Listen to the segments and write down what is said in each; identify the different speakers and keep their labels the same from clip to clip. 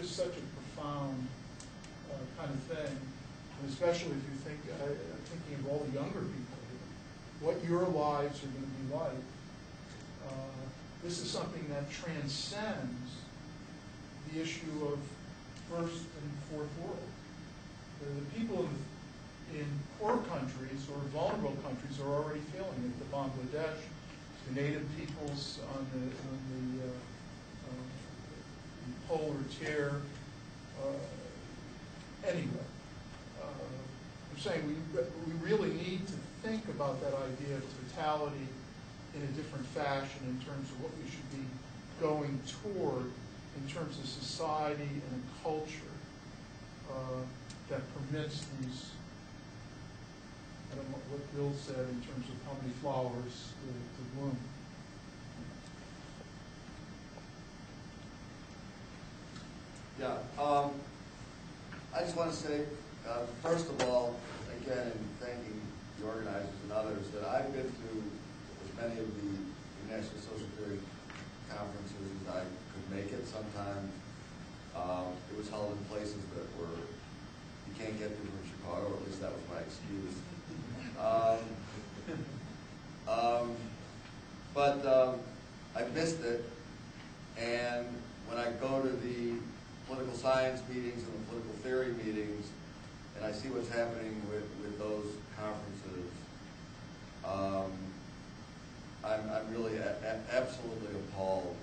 Speaker 1: is such a profound kind of thing, and especially if you think, thinking of all the younger people here, what your lives are going to be like. This is something that transcends the issue of first and fourth world. The people in poor countries or vulnerable countries are already feeling it. The Bangladesh, the native peoples on the polar tear. Anyway, I'm saying we really need to think about that idea of totality in a different fashion in terms of what we should be going toward in terms of society and a culture that permits these, I don't know what Bill said in terms of how many flowers to bloom.
Speaker 2: Yeah, I just want to say, first of all, again, in thanking the organizers and others, that I've been to as many of the International Social Theory conferences as I could make it. Sometimes it was held in places that were, you can't get to from Chicago, or at least that was my excuse. But I missed it, and when I go to the political science meetings and the political theory meetings, and I see what's happening with those conferences, I'm really absolutely appalled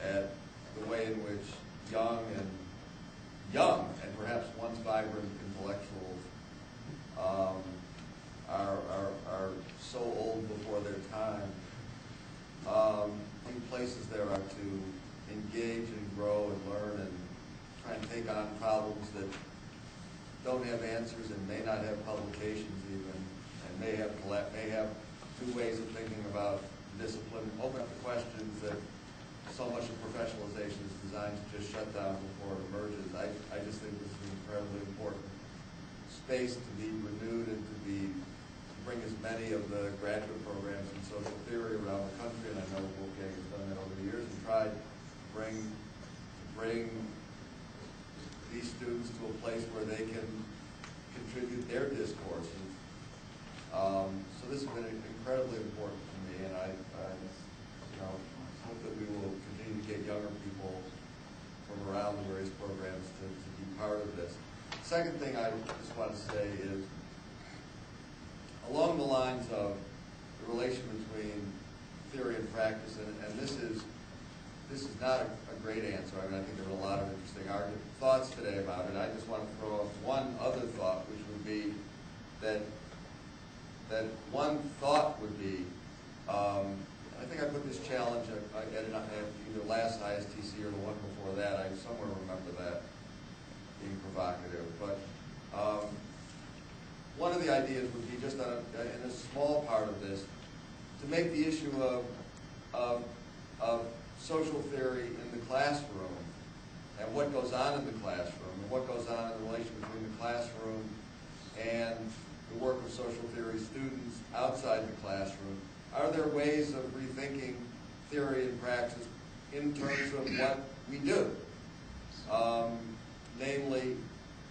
Speaker 2: at the way in which young and perhaps once vibrant intellectuals are so old before their time. The places there are to engage and grow and learn and try and take on problems that don't have answers and may not have publications even, and may have new ways of thinking about discipline, open up the questions that so much of professionalization is designed to just shut down before it emerges. I just think this is an incredibly important space to be renewed and to bring as many of the graduate programs in social theory around the country, and I know Wolfgang has done that over the years, and tried to bring these students to a place where they can contribute their discourses. So this has been incredibly important to me, and I hope that we will continue to get younger people from around the various programs to be part of this. Second thing I just want to say is, along the lines of the relation between theory and practice, and this is not a great answer. I mean, I think there were a lot of interesting thoughts today about it. I just want to throw up one other thought, which would be that one thought would be, I think I put this challenge at either last ISTC or the one before that. I somewhere remember that being provocative. But one of the ideas would be just in a small part of this, to make the issue of social theory in the classroom and what goes on in the classroom and what goes on in the relation between the classroom and the work of social theory students outside the classroom. Are there ways of rethinking theory and praxis in terms of what we do? Namely,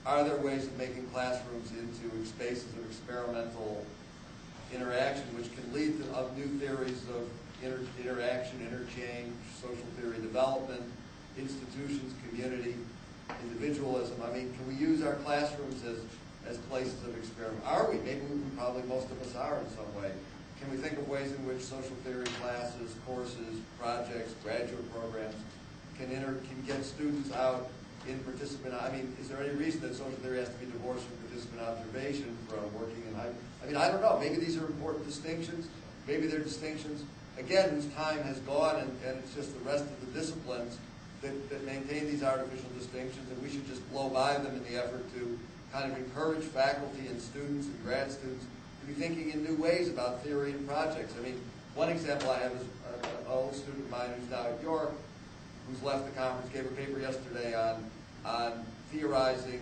Speaker 2: are there ways of making classrooms into spaces of experimental interaction which can lead to new theories of interaction, interchange, social theory development, institutions, community, individualism? I mean, can we use our classrooms as places of experiment? Are we? Maybe probably most of us are in some way. Can we think of ways in which social theory classes, courses, projects, graduate programs can get students out in participant? I mean, is there any reason that social theory has to be divorced from participant observation from working in high? I mean, I don't know. Maybe these are important distinctions. Maybe they're distinctions, again, whose time has gone, and it's just the rest of the disciplines that maintain these artificial distinctions, and we should just blow by them in the effort to kind of encourage faculty and students and grad students to be thinking in new ways about theory and projects. I mean, one example I have is an old student of mine who's now at York, who's left the conference, gave a paper yesterday on theorizing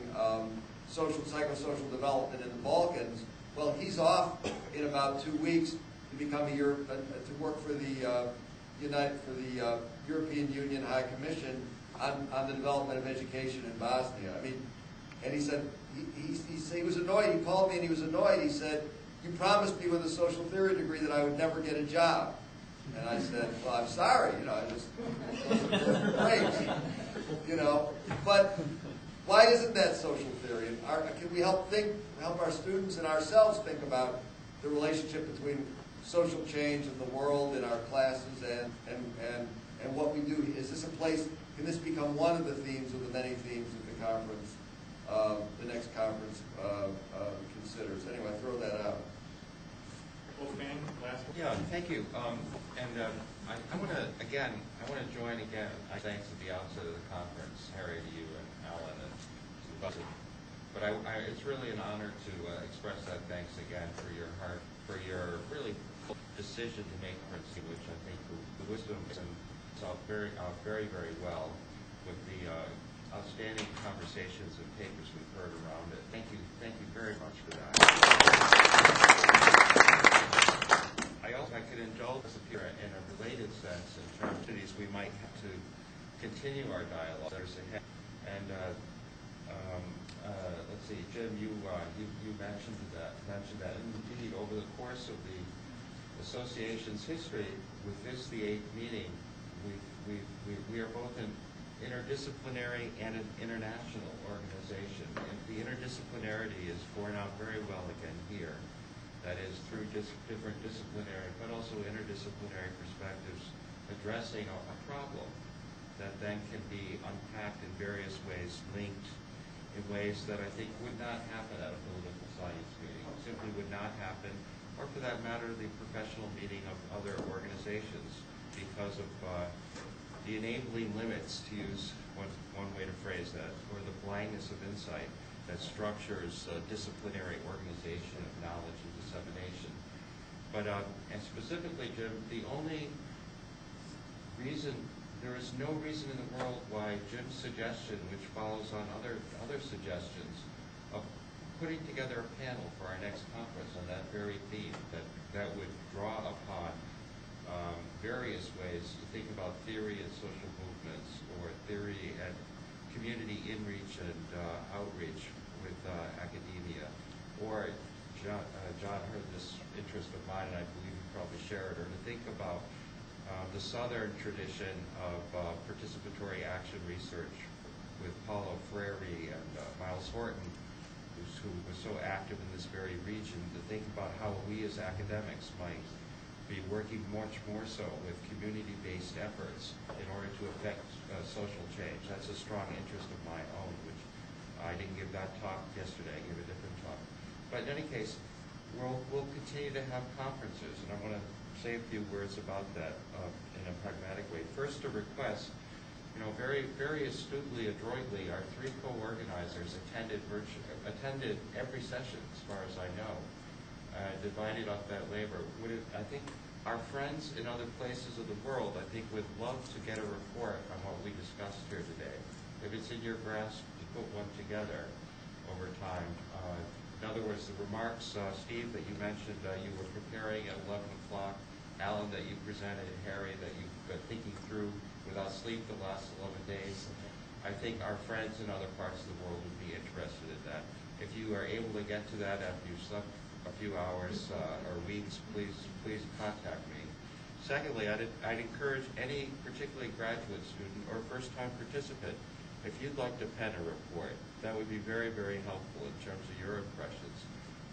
Speaker 2: psychosocial development in the Balkans. Well, he's off in about 2 weeks to become to work for the European Union High Commission on the development of education in Bosnia. I mean, and he said, he was annoyed. He called me and he was annoyed. He said, "You promised me with a social theory degree that I would never get a job." And I said, "Well, I'm sorry, I just, great, but why isn't that social theory? And can we help our students and ourselves think about the relationship between social change in the world, in our classes, and what we do? Is this a place, can this become one of the themes of the many themes that the conference, the next conference considers?" Anyway, I throw that out.
Speaker 3: Wolfgang, last one.
Speaker 4: Yeah, thank you. I want to join again. Thanks at the outset of the conference, Harry, to you and Alan and to Buzzard. But it's really an honor to express that thanks again for your really decision to make, which I think the wisdom and out very, very well with the outstanding conversations and papers we've heard around it. Thank you very much for that. I could indulge us here in a related sense in terms of these we might have to continue our dialogue. There's ahead. And let's see, Jim, you mentioned that. And indeed, over the course of the association's history, with this, the 8th meeting, we are both an interdisciplinary and an international organization. And the interdisciplinarity is borne out very well again here. That is, through different disciplinary, but also interdisciplinary perspectives addressing a problem that then can be unpacked in various ways, linked in ways that I think would not happen at a political science meeting, simply would not happen, or for that matter, the professional meeting of other organizations, because of the enabling limits, to use one way to phrase that, or the blindness of insight that structures disciplinary organization of knowledge and dissemination. But, and specifically, Jim, the only reason, there is no reason in the world why Jim's suggestion, which follows on other suggestions, of putting together a panel for our next conference on that very theme, that would draw upon various ways to think about theory and social movements, or theory and community inreach and outreach with academia, or John heard this interest of mine, and I believe you probably share it, or to think about the Southern tradition of participatory action research with Paulo Freire and Miles Horton, who was so active in this very region, to think about how we as academics might be working much more so with community-based efforts in order to affect social change. That's a strong interest of my own, which I didn't give that talk yesterday. I gave a different talk. But in any case, we'll continue to have conferences, and I want to say a few words about that in a pragmatic way. First, a request. Very astutely, adroitly, our 3 co-organizers attended every session, as far as I know, divided up that labor. I think our friends in other places of the world, I think, would love to get a report on what we discussed here today. If it's in your grasp to put one together over time. In other words, the remarks, Steve, that you mentioned you were preparing at 11 o'clock, Alan, that you presented, and Harry, that you've been thinking through without sleep the last 11 days. I think our friends in other parts of the world would be interested in that. If you are able to get to that after you've slept a few hours or weeks, please contact me. Secondly, I'd encourage any particularly graduate student or first-time participant, if you'd like to pen a report, that would be very, very helpful in terms of your impressions.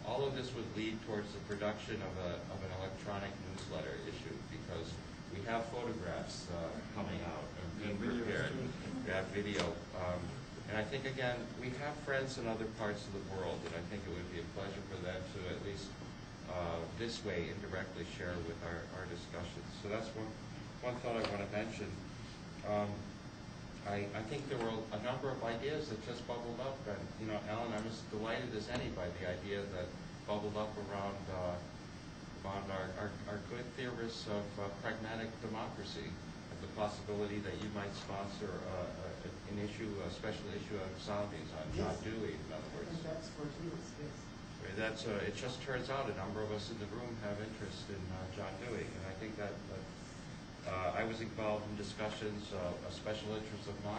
Speaker 4: All of this would lead towards the production of an electronic newsletter issue, because we have photographs coming out and being prepared. We have video. And I think, again, we have friends in other parts of the world, and I think it would be a pleasure for them to at least this way indirectly share with our discussions. So that's one thought I want to mention. I think there were a number of ideas that just bubbled up, and Alan, I'm as delighted as any by the idea that bubbled up around our good theorists of pragmatic democracy, and the possibility that you might sponsor a special issue of Sotheby's on John Dewey, in other words.
Speaker 5: And that's what he was, yes.
Speaker 4: It just turns out a number of us in the room have interest in John Dewey, and I think that I was involved in discussions, a special interest of mine